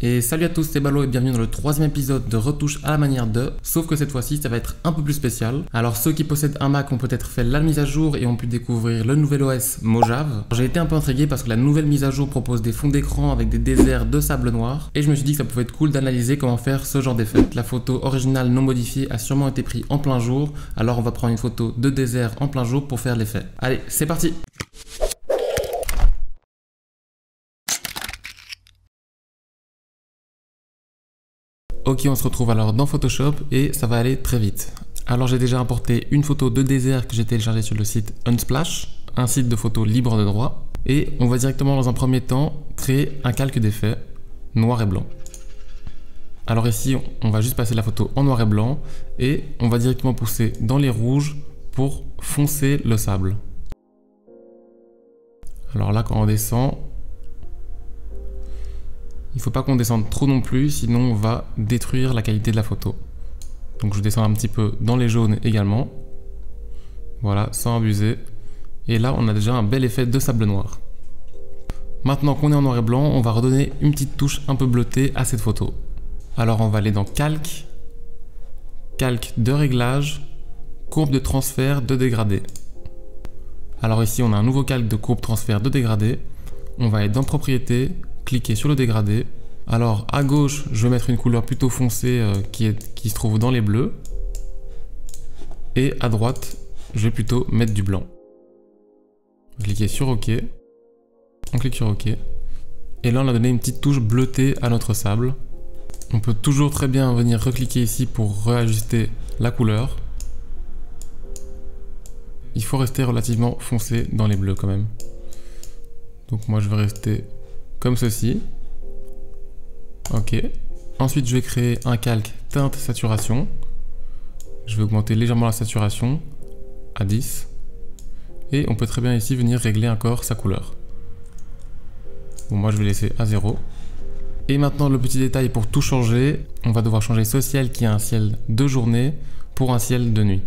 Et salut à tous, c'est Balo et bienvenue dans le troisième épisode de Retouche à la manière de, sauf que cette fois-ci ça va être un peu plus spécial. Alors ceux qui possèdent un Mac ont peut-être fait la mise à jour et ont pu découvrir le nouvel OS Mojave. J'ai été un peu intrigué parce que la nouvelle mise à jour propose des fonds d'écran avec des déserts de sable noir et je me suis dit que ça pouvait être cool d'analyser comment faire ce genre d'effet. La photo originale non modifiée a sûrement été prise en plein jour, alors on va prendre une photo de désert en plein jour pour faire l'effet. Allez, c'est parti! Ok, on se retrouve alors dans Photoshop et ça va aller très vite. Alors j'ai déjà importé une photo de désert que j'ai téléchargée sur le site Unsplash, un site de photos libre de droit. Et on va directement dans un premier temps créer un calque d'effet noir et blanc. Alors ici on va juste passer la photo en noir et blanc et on va directement pousser dans les rouges pour foncer le sable. Alors là quand on descend, il ne faut pas qu'on descende trop non plus, sinon on va détruire la qualité de la photo. Donc je descends un petit peu dans les jaunes également. Voilà, sans abuser. Et là, on a déjà un bel effet de sable noir. Maintenant qu'on est en noir et blanc, on va redonner une petite touche un peu bleutée à cette photo. Alors on va aller dans Calque, Calque de réglage, courbe de transfert de dégradé. Alors ici, on a un nouveau calque de courbe transfert de dégradé. On va aller dans Propriétés, cliquer sur le dégradé. Alors à gauche, je vais mettre une couleur plutôt foncée qui se trouve dans les bleus. Et à droite, je vais plutôt mettre du blanc. Cliquez sur OK. On clique sur OK. Et là, on a donné une petite touche bleutée à notre sable. On peut toujours très bien venir recliquer ici pour réajuster la couleur. Il faut rester relativement foncé dans les bleus quand même. Donc moi, je vais rester comme ceci. Ok. Ensuite, je vais créer un calque teinte saturation. Je vais augmenter légèrement la saturation à 10. Et on peut très bien ici venir régler encore sa couleur. Bon, moi je vais laisser à 0. Et maintenant, le petit détail pour tout changer, on va devoir changer ce ciel qui est un ciel de journée pour un ciel de nuit.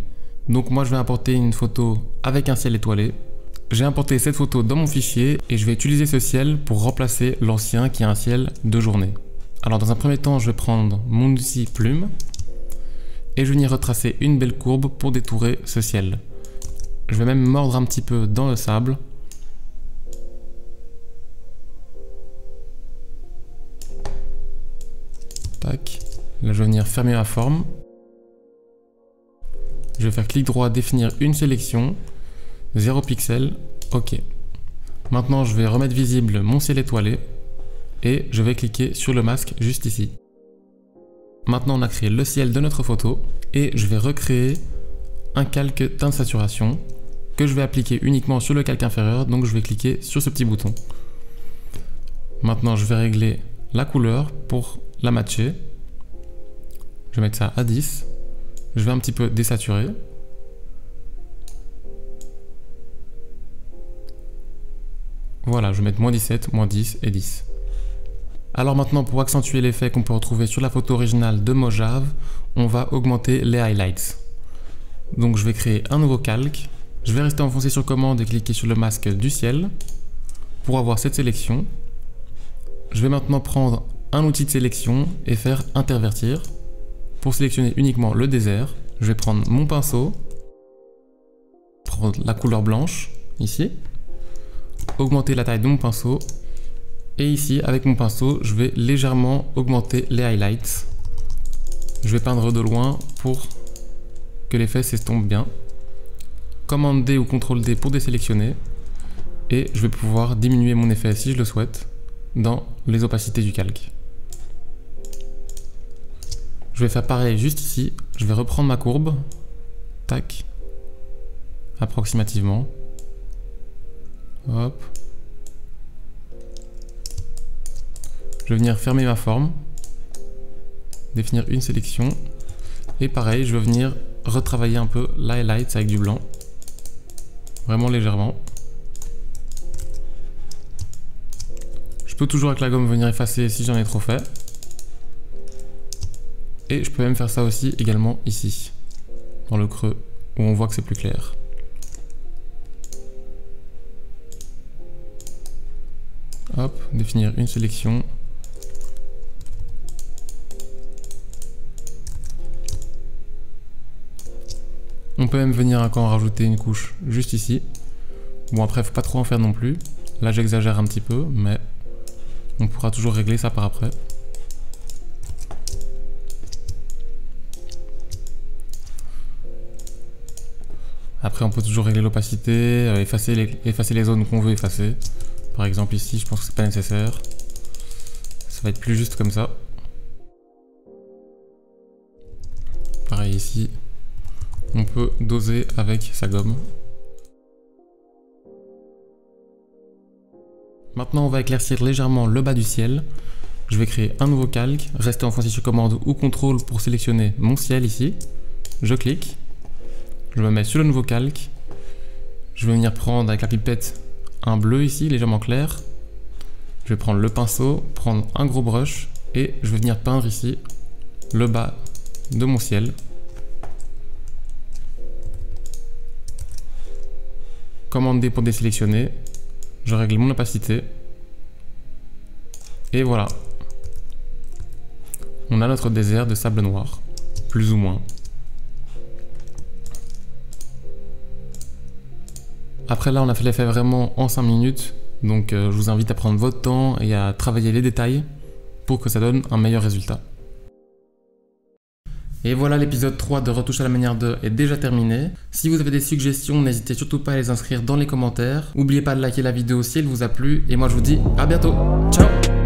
Donc moi je vais importer une photo avec un ciel étoilé. J'ai importé cette photo dans mon fichier et je vais utiliser ce ciel pour remplacer l'ancien qui est un ciel de journée. Alors dans un premier temps, je vais prendre mon outil plume et je vais venir retracer une belle courbe pour détourer ce ciel. Je vais même mordre un petit peu dans le sable. Tac. Là, je vais venir fermer ma forme. Je vais faire clic droit, définir une sélection. 0 pixels, OK. Maintenant, je vais remettre visible mon ciel étoilé et je vais cliquer sur le masque juste ici. Maintenant, on a créé le ciel de notre photo et je vais recréer un calque teinte saturation que je vais appliquer uniquement sur le calque inférieur, donc je vais cliquer sur ce petit bouton. Maintenant, je vais régler la couleur pour la matcher. Je vais mettre ça à 10. Je vais un petit peu désaturer. Voilà, je vais mettre moins 17, moins 10 et 10. Alors maintenant, pour accentuer l'effet qu'on peut retrouver sur la photo originale de Mojave, on va augmenter les highlights. Donc je vais créer un nouveau calque. Je vais rester enfoncé sur commande et cliquer sur le masque du ciel pour avoir cette sélection. Je vais maintenant prendre un outil de sélection et faire intervertir. Pour sélectionner uniquement le désert, je vais prendre mon pinceau, prendre la couleur blanche ici, augmenter la taille de mon pinceau et ici avec mon pinceau je vais légèrement augmenter les highlights. Je vais peindre de loin pour que l'effet s'estompe bien. Commande D ou CTRL D pour désélectionner et je vais pouvoir diminuer mon effet si je le souhaite dans les opacités du calque. Je vais faire pareil juste ici, je vais reprendre ma courbe, tac, approximativement. Hop. Je vais venir fermer ma forme, définir une sélection, et pareil, je vais venir retravailler un peu l'highlight avec du blanc, vraiment légèrement. Je peux toujours avec la gomme venir effacer si j'en ai trop fait. Et je peux même faire ça aussi également ici, dans le creux, où on voit que c'est plus clair. Hop, définir une sélection. peut même venir encore rajouter une couche juste ici. Bon après faut pas trop en faire non plus. Là j'exagère un petit peu, mais on pourra toujours régler ça par après. Après on peut toujours régler l'opacité, effacer les zones qu'on veut effacer. Par exemple ici je pense que c'est pas nécessaire. Ça va être plus juste comme ça. Pareil ici, on peut doser avec sa gomme. Maintenant on va éclaircir légèrement le bas du ciel. Je vais créer un nouveau calque, rester en fonction sur commande ou contrôle pour sélectionner mon ciel ici. Je clique, je me mets sur le nouveau calque. Je vais venir prendre avec la pipette un bleu ici, légèrement clair. Je vais prendre le pinceau, prendre un gros brush et je vais venir peindre ici le bas de mon ciel. Commande D pour désélectionner. Je règle mon opacité. Et voilà. On a notre désert de sable noir, plus ou moins. Après là, on a fait l'effet vraiment en 5 minutes. Donc je vous invite à prendre votre temps et à travailler les détails pour que ça donne un meilleur résultat. Et voilà, l'épisode 3 de Retouche à la manière de est déjà terminé. Si vous avez des suggestions, n'hésitez surtout pas à les inscrire dans les commentaires. N'oubliez pas de liker la vidéo si elle vous a plu. Et moi je vous dis à bientôt. Ciao!